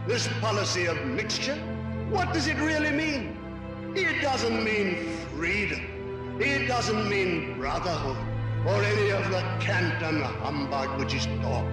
this policy of mixture, what does it really mean? It doesn't mean freedom. It doesn't mean brotherhood or any of the cant and humbug which is taught.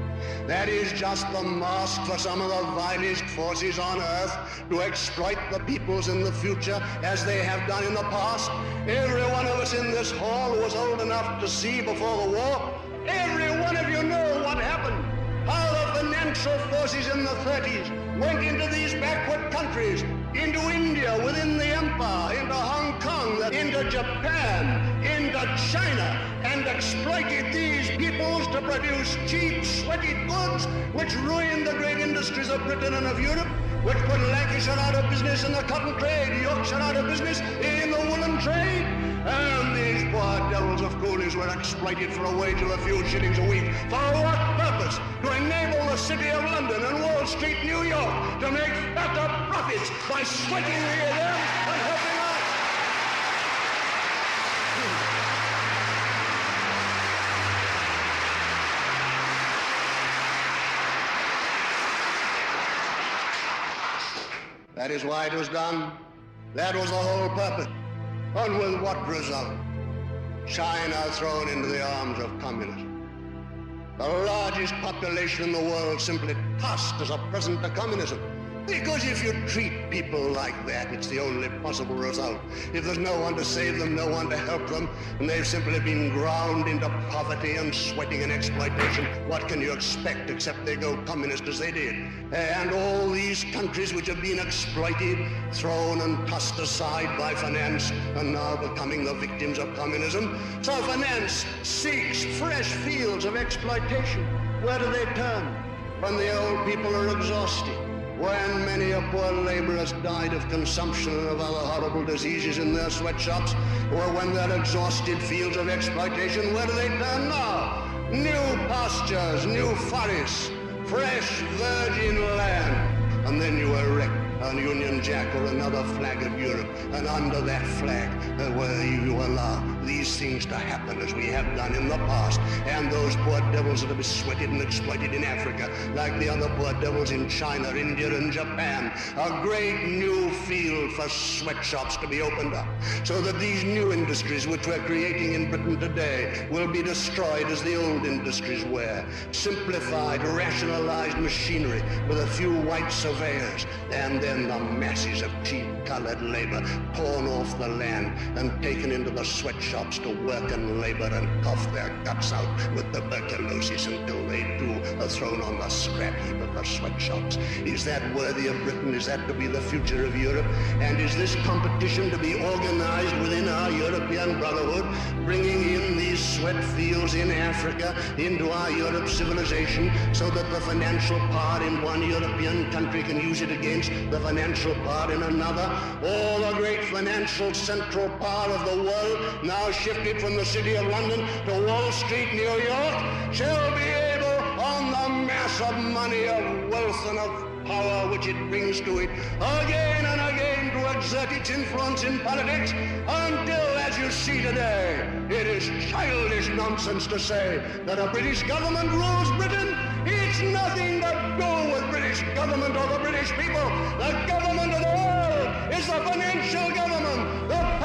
That is just the mask for some of the vilest forces on earth to exploit the peoples in the future as they have done in the past. Every one of us in this hall was old enough to see before the war. Every one of you know what happened. How the financial forces in the 30s went into these backward countries, into India within the empire, into Hong Kong, into Japan, into China, and exploited these peoples to produce cheap, sweaty goods which ruined the great industries of Britain and of Europe, which put Lancashire out of business in the cotton trade, Yorkshire out of business in the woolen trade. And these poor devils of coolies were exploited for a wage of a few shillings a week. For what purpose? To enable the City of London and Wall Street, New York, to make fatter profits by sweating them and helping us. That is why it was done. That was the whole purpose. And with what result? China thrown into the arms of communism. The largest population in the world simply tossed as a present to communism. Because if you treat people like that, it's the only possible result. If there's no one to save them, no one to help them, and they've simply been ground into poverty and sweating and exploitation, what can you expect except they go communist as they did? And all these countries which have been exploited, thrown and tossed aside by finance, are now becoming the victims of communism. So finance seeks fresh fields of exploitation. Where do they turn? When the old people are exhausted. When many a poor laborer has died of consumption and of other horrible diseases in their sweatshops, or when they're exhausted fields of exploitation, where do they turn now? New pastures, new forests, fresh virgin land. And then you erect a Union Jack or another flag of Europe, and under that flag, where you allow these things to happen as we have done in the past, and those poor devils that have been sweated and exploited in Africa, like the other poor devils in China, India, and Japan, a great new field for sweatshops to be opened up, so that these new industries which we're creating in Britain today will be destroyed as the old industries were. Simplified, rationalized machinery with a few white surveyors, and then the masses of cheap colored labor torn off the land and taken into the sweatshops to work and labor and cough their guts out with tuberculosis until they too are thrown on the scrap heap of the sweatshops. Is that worthy of Britain? Is that to be the future of Europe? And is this competition to be organized within our European Brotherhood, bringing in these sweat fields in Africa into our Europe civilization so that the financial power in one European country can use it against the financial power in another? All the great financial central power of the world, now shifted from the City of London to Wall Street, New York, shall be able, on the mass of money, of wealth, and of power which it brings to it, again and again to exert its influence in politics, until, as you see today, it is childish nonsense to say that a British government rules Britain. It's nothing to do with British government or the British people. The government of the world is the financial government, the